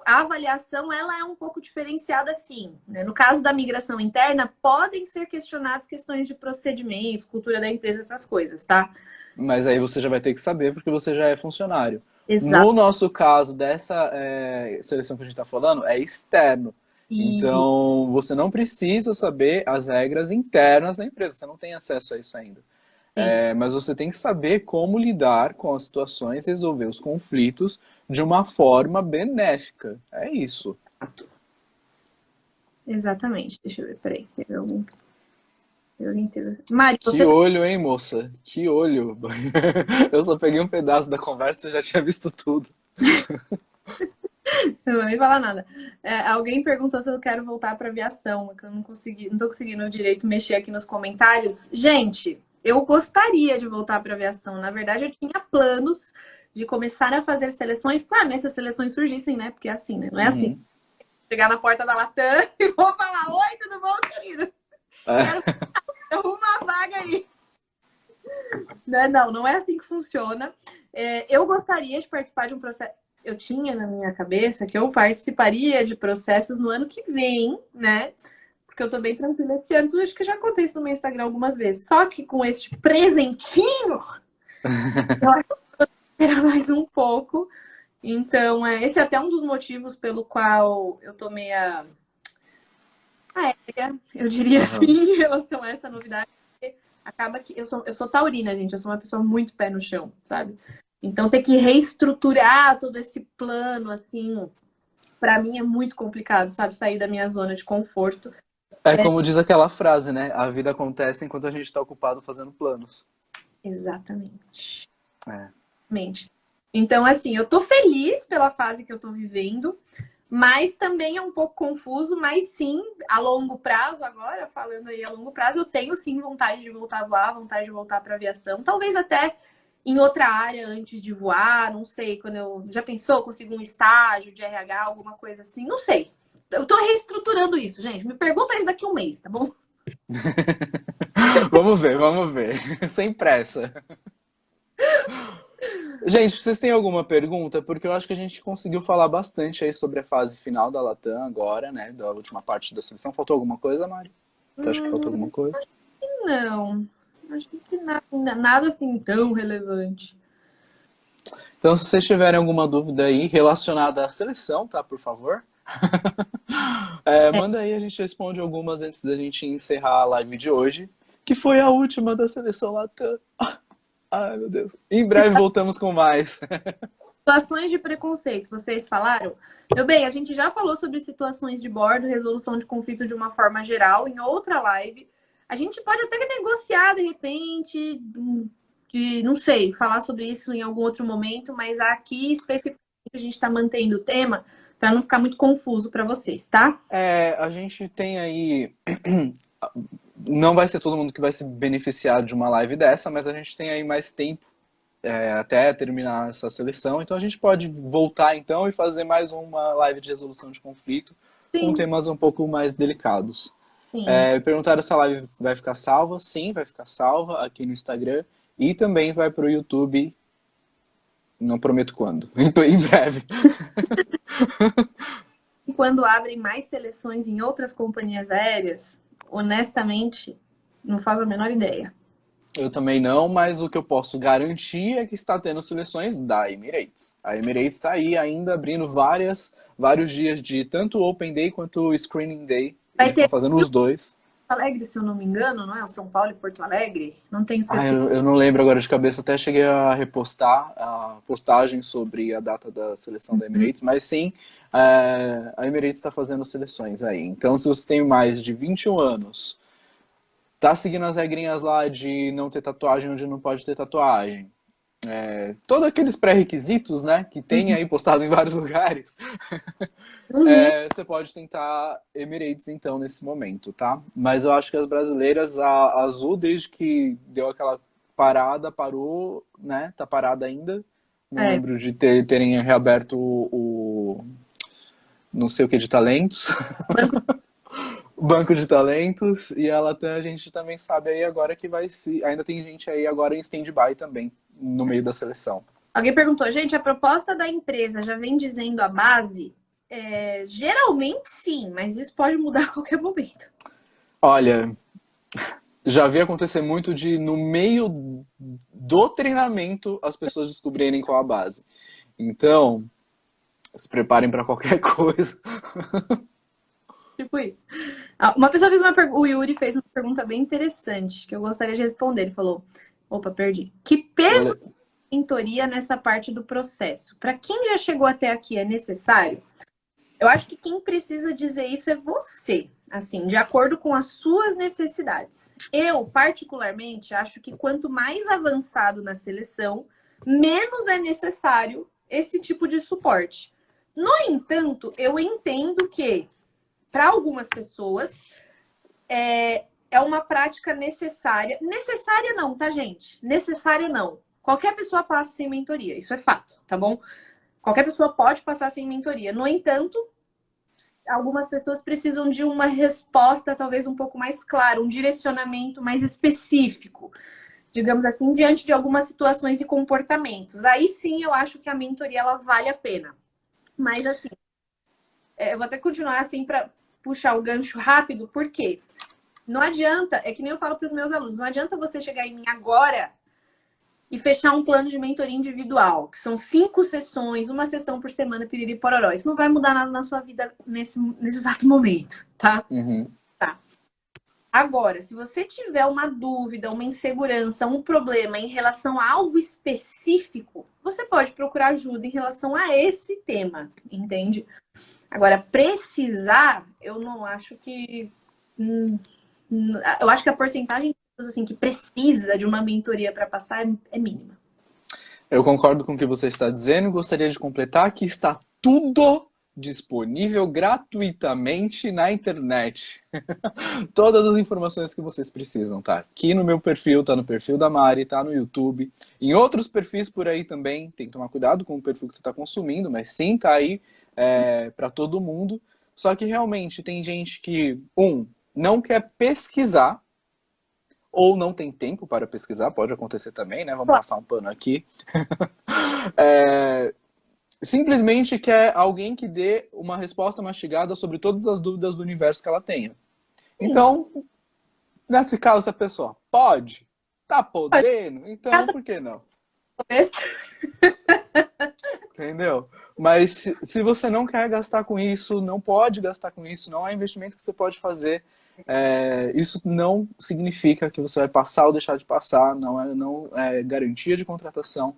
A avaliação, ela é um pouco diferenciada, sim, né? No caso da migração interna, podem ser questionadas questões de procedimentos, cultura da empresa, essas coisas, tá? Mas aí você já vai ter que saber porque você já é funcionário. Exato. No nosso caso, dessa seleção que a gente está falando, é externo. Então, você não precisa saber as regras internas da empresa. Você não tem acesso a isso ainda. Mas você tem que saber como lidar com as situações, resolver os conflitos de uma forma benéfica. É isso. Exatamente. Deixa eu ver, peraí. Teve algum... Mari, Que olho, hein, moça? Que olho. Eu só peguei um pedaço da conversa e já tinha visto tudo. Eu não vou nem falar nada. Alguém perguntou se eu quero voltar para aviação, que eu não tô conseguindo direito mexer aqui nos comentários. Gente, eu gostaria de voltar para aviação. Na verdade, eu tinha planos de começar a fazer seleções. Claro, né? Se as seleções surgissem, né? Porque é assim, né? Não é assim. Chegar na porta da Latam e vou falar: oi, tudo bom, querido? Quero uma vaga aí. Não é assim que funciona. Eu gostaria de participar de um processo. Eu tinha na minha cabeça que eu participaria de processos no ano que vem, né? Porque eu tô bem tranquila esse ano. Tudo acho que eu já contei isso no meu Instagram algumas vezes. Só que com este presentinho, eu acho que eu vou esperar mais um pouco. Então, esse é até um dos motivos pelo qual eu tô meia aérea, eu diria assim, em relação a essa novidade. Acaba que eu sou taurina, gente. Eu sou uma pessoa muito pé no chão, sabe? Então, ter que reestruturar todo esse plano, assim, para mim é muito complicado, sabe? Sair da minha zona de conforto. Como diz aquela frase, né? A vida acontece enquanto a gente está ocupado fazendo planos. Exatamente. Então, assim, eu tô feliz pela fase que eu tô vivendo, mas também é um pouco confuso, mas sim, a longo prazo, agora, falando aí a longo prazo, eu tenho sim vontade de voltar a voar, vontade de voltar para aviação, talvez até em outra área antes de voar, não sei, quando eu já pensou, consigo um estágio de RH, alguma coisa assim, não sei. Eu tô reestruturando isso, gente. Me pergunta isso daqui a um mês, tá bom? Vamos ver. Sem pressa. Gente, vocês têm alguma pergunta? Porque eu acho que a gente conseguiu falar bastante aí sobre a fase final da Latam agora, né? Da última parte da seleção. Faltou alguma coisa, Mari? Você acha que faltou alguma coisa? Acho que não. Acho que nada assim tão relevante. Então, se vocês tiverem alguma dúvida aí relacionada à seleção, tá? Por favor. Manda aí, a gente responde algumas antes da gente encerrar a live de hoje, que foi a última da seleção Latam. Ai, meu Deus. Em breve voltamos com mais. Situações de preconceito, vocês falaram? Meu bem, a gente já falou sobre situações de bordo, resolução de conflito de uma forma geral em outra live. A gente pode até negociar, de repente, não sei, falar sobre isso em algum outro momento, mas aqui, especificamente, a gente está mantendo o tema para não ficar muito confuso para vocês, tá? A gente tem aí... Não vai ser todo mundo que vai se beneficiar de uma live dessa, mas a gente tem aí mais tempo até terminar essa seleção. Então a gente pode voltar então e fazer mais uma live de resolução de conflito com Sim, temas um pouco mais delicados. sim. Perguntaram se a live vai ficar salva. Sim, vai ficar salva aqui no Instagram. E também vai para o YouTube, não prometo quando, em breve. E quando abrem mais seleções em outras companhias aéreas, honestamente, não faço a menor ideia. Eu também não, mas o que eu posso garantir é que está tendo seleções da Emirates. A Emirates está aí ainda abrindo vários dias de tanto Open Day quanto Screening Day. Vai Eles estão ter fazendo os dois. Porto Alegre, se eu não me engano, não é? O São Paulo e Porto Alegre? Não tenho Ah, certeza. eu não lembro agora de cabeça, até cheguei a repostar a postagem sobre a data da seleção da Emirates, mas sim, a Emirates está fazendo seleções aí. Então, se você tem mais de 21 anos, tá seguindo as regrinhas lá de não ter tatuagem onde não pode ter tatuagem, todos aqueles pré-requisitos, né, que tem Uhum. aí postado em vários lugares, Uhum. você pode tentar Emirates então nesse momento, tá? Mas eu acho que as brasileiras, a Azul, desde que deu aquela parada, parou, né? Tá parada ainda. Não É, lembro de terem reaberto o não sei o que de talentos, banco. o banco de talentos, e a gente também sabe aí agora que ainda tem gente aí agora em stand-by também, no meio da seleção. Alguém perguntou, gente, a proposta da empresa já vem dizendo a base? Geralmente sim, mas isso pode mudar a qualquer momento. Olha, já vi acontecer muito de, no meio do treinamento, as pessoas descobrirem qual a base. Então, se preparem para qualquer coisa. Tipo isso. Uma pessoa fez o Yuri fez uma pergunta bem interessante que eu gostaria de responder. Ele falou: opa, perdi. Que peso Eu, mentoria nessa parte do processo? Para quem já chegou até aqui é necessário? Eu acho que quem precisa dizer isso é você, assim, de acordo com as suas necessidades. Eu, particularmente, acho que quanto mais avançado na seleção, menos é necessário esse tipo de suporte. No entanto, eu entendo que, para algumas pessoas, é uma prática necessária. Necessária não, tá, gente? Necessária não. Qualquer pessoa passa sem mentoria, isso é fato, tá bom? Qualquer pessoa pode passar sem mentoria. No entanto, algumas pessoas precisam de uma resposta talvez um pouco mais clara, um direcionamento mais específico, digamos assim, diante de algumas situações e comportamentos. Aí sim eu acho que a mentoria ela vale a pena. Mas assim, eu vou até continuar assim para puxar o gancho rápido, porque não adianta, é que nem eu falo para os meus alunos, não adianta você chegar em mim agora e fechar um plano de mentoria individual, que são 5 sessões, uma sessão por semana, piriri pororó. Isso não vai mudar nada na sua vida nesse exato momento, tá? uhum. Tá. Agora, se você tiver uma dúvida, uma insegurança, um problema em relação a algo específico, você pode procurar ajuda em relação a esse tema, entende? Agora, precisar, eu não acho que. Eu acho que a porcentagem de pessoas assim, que precisa de uma mentoria para passar é mínima. Eu concordo com o que você está dizendo. Gostaria de completar que está tudo disponível gratuitamente na internet. Todas as informações que vocês precisam, tá? Aqui no meu perfil, tá no perfil da Mari, tá no YouTube. Em outros perfis por aí também, tem que tomar cuidado com o perfil que você está consumindo, mas sim, tá aí para todo mundo. Só que realmente tem gente que, não quer pesquisar, ou não tem tempo para pesquisar, pode acontecer também, né? Vamos passar um pano aqui. Simplesmente quer alguém que dê uma resposta mastigada sobre todas as dúvidas do universo que ela tenha. Sim, Então, nesse caso, se a pessoa pode, tá pode. podendo, então por que não? Talvez. Entendeu? Mas se você não quer gastar com isso, não pode gastar com isso, não é investimento que você pode fazer. Isso não significa que você vai passar ou deixar de passar, não é garantia de contratação.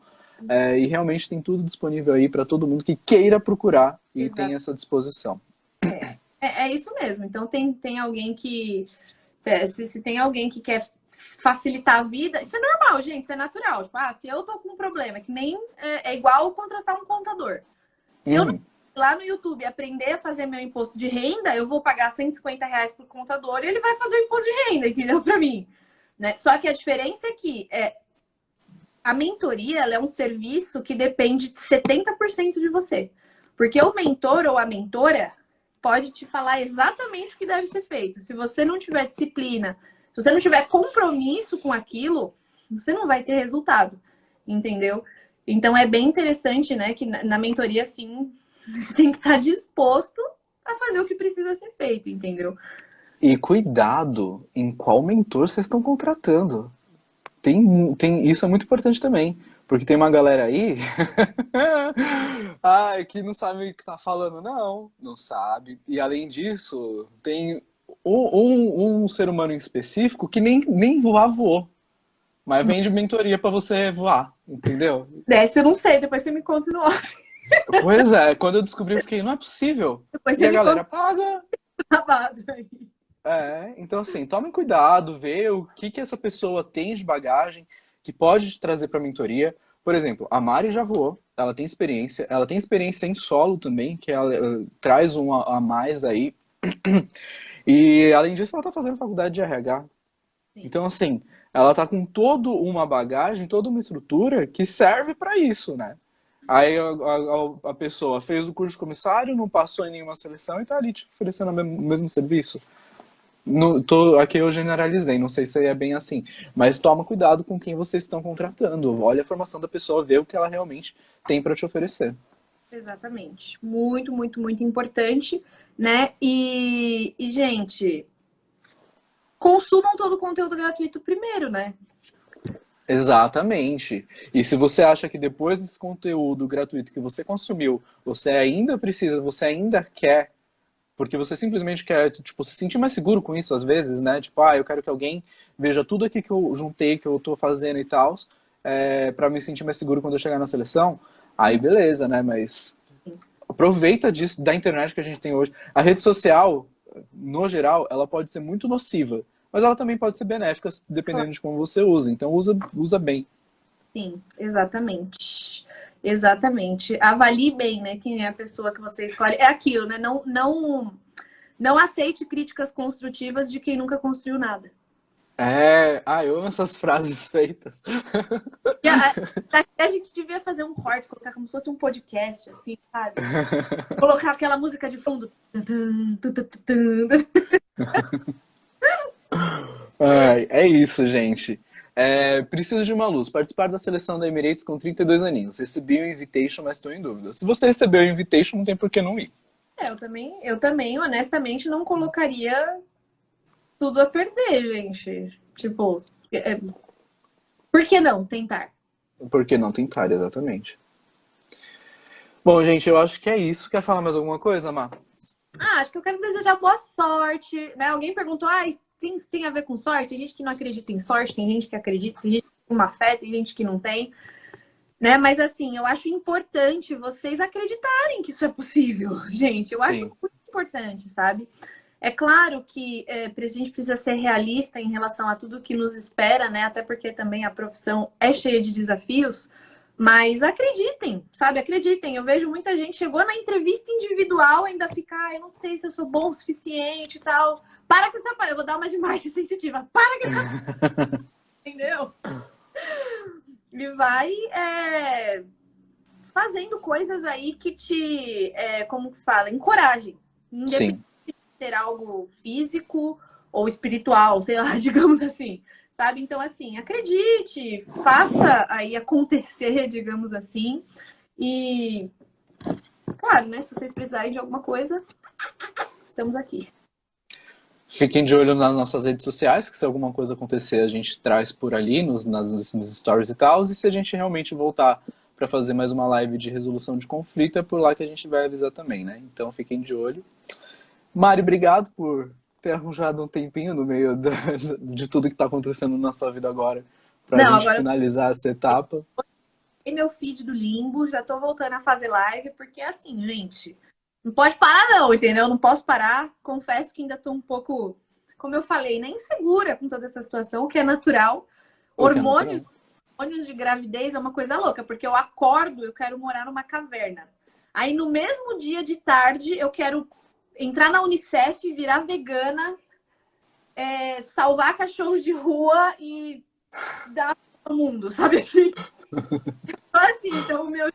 E realmente tem tudo disponível aí para todo mundo que queira procurar e tem Exato. essa disposição. É isso mesmo. Então tem alguém que. Se tem alguém que quer facilitar a vida, isso é normal, gente, isso é natural. Tipo, se eu tô com um problema, que nem é igual contratar um contador. Se eu não Uhum. lá no YouTube aprender a fazer meu imposto de renda, eu vou pagar R$ 150 pro contador e ele vai fazer o imposto de renda, entendeu? Para mim. Né? Só que a diferença é que a mentoria ela é um serviço que depende de 70% de você. Porque o mentor ou a mentora, pode te falar exatamente o que deve ser feito. Se você não tiver disciplina, se você não tiver compromisso com aquilo, você não vai ter resultado, entendeu? Então é bem interessante, né, que na mentoria, assim, você tem que estar disposto a fazer o que precisa ser feito, entendeu? E cuidado em qual mentor vocês estão contratando. Isso é muito importante também. Porque tem uma galera aí ai, que não sabe o que tá falando. Não, não sabe. E além disso, tem um ser humano em específico que nem voar voou. Mas vende mentoria pra você voar, entendeu? Dessa eu não sei, depois você me conta no off. Pois é, quando eu descobri, eu fiquei, não é possível. Depois E você a me galera conta paga. o babado aí. Então assim, tome cuidado, vê o que essa pessoa tem de bagagem que pode te trazer para a mentoria. Por exemplo, a Mari já voou, ela tem experiência em solo também, que ela traz um a mais aí. E além disso, ela está fazendo faculdade de RH. Sim. Então assim, ela tá com toda uma bagagem, toda uma estrutura que serve para isso, né? Aí a pessoa fez o curso de comissário, não passou em nenhuma seleção e tá ali te oferecendo o mesmo serviço. Aqui eu generalizei, não sei se é bem assim. Mas toma cuidado com quem vocês estão contratando. Olha a formação da pessoa, vê o que ela realmente tem para te oferecer. Exatamente. Muito, muito, muito importante, né? Gente, consumam todo o conteúdo gratuito primeiro, né? Exatamente. E se você acha que depois desse conteúdo gratuito que você consumiu, você ainda precisa, você ainda quer, porque você simplesmente quer, tipo, se sentir mais seguro com isso às vezes, né? Tipo, eu quero que alguém veja tudo aqui que eu juntei, que eu tô fazendo e tal, para me sentir mais seguro quando eu chegar na seleção. Aí beleza, né? Mas aproveita disso, da internet que a gente tem hoje. A rede social, no geral, ela pode ser muito nociva, mas ela também pode ser benéfica dependendo de como você usa. Então usa bem. Sim, exatamente. Exatamente. Avalie bem, né, quem é a pessoa que você escolhe. É aquilo, né? Não aceite críticas construtivas de quem nunca construiu nada. Eu amo essas frases feitas. E a gente devia fazer um corte, colocar como se fosse um podcast, assim, sabe? Colocar aquela música de fundo. É isso, gente. Preciso de uma luz. Participar da seleção da Emirates com 32 aninhos. Recebi o invitation, mas estou em dúvida. Se você recebeu o invitation, não tem por que não ir. Eu também, honestamente, não colocaria tudo a perder, gente. Tipo, por que não tentar? Por que não tentar, exatamente. Bom, gente, eu acho que é isso. Quer falar mais alguma coisa, Má? Acho que eu quero desejar boa sorte, né? Alguém perguntou, isso tem a ver com sorte? Tem gente que não acredita em sorte, tem gente que acredita, tem gente que tem uma fé, tem gente que não tem, né? Mas assim, eu acho importante vocês acreditarem que isso é possível, gente. Eu acho Sim. muito importante, sabe? É claro que a gente precisa ser realista em relação a tudo que nos espera, né? Até porque também a profissão é cheia de desafios. Mas acreditem, sabe? Acreditem. Eu vejo muita gente chegou na entrevista individual ainda fica, eu não sei se eu sou bom o suficiente e tal. Para com essa parte. Eu vou dar uma de marcha sensitiva. Para com essa entendeu? E vai fazendo coisas aí que te, como que fala, encorajem. Sim. Ter algo físico ou espiritual, sei lá, digamos assim, sabe? Então, assim, acredite, faça aí acontecer, digamos assim. E, claro, né? Se vocês precisarem de alguma coisa, estamos aqui. Fiquem de olho nas nossas redes sociais, que se alguma coisa acontecer, a gente traz por ali, nos stories e tal. E se a gente realmente voltar para fazer mais uma live de resolução de conflito, é por lá que a gente vai avisar também, né? Então fiquem de olho. Mari, obrigado por ter arranjado um tempinho no meio de tudo que está acontecendo na sua vida agora, para a Não, gente agora finalizar essa etapa. eu meu feed do limbo, já tô voltando a fazer live, porque assim, gente, não pode parar não, entendeu? Não posso parar. Confesso que ainda tô um pouco, como eu falei, né, insegura com toda essa situação, o que é natural. O que é natural. Hormônios de gravidez é uma coisa louca, porque eu acordo, eu quero morar numa caverna. Aí no mesmo dia de tarde, eu quero entrar na Unicef, virar vegana, salvar cachorros de rua e dar ao mundo, sabe assim? Então, assim, então o meu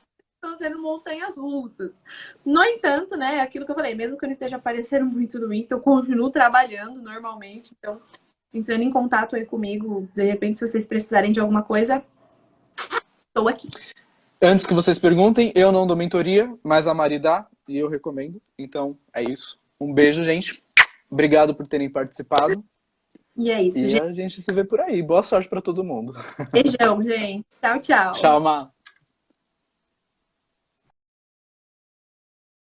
estão sendo montanhas russas. No entanto, né, aquilo que eu falei, mesmo que eu não esteja aparecendo muito no Insta, eu continuo trabalhando normalmente. Então, entrando em contato aí comigo, de repente, se vocês precisarem de alguma coisa, estou aqui. Antes que vocês perguntem, eu não dou mentoria, mas a Mari dá e eu recomendo. Então, é isso. Um beijo, gente. Obrigado por terem participado. E é isso, E gente. a gente se vê por aí. Boa sorte para todo mundo. Beijão, gente. Tchau, tchau. Tchau, Má.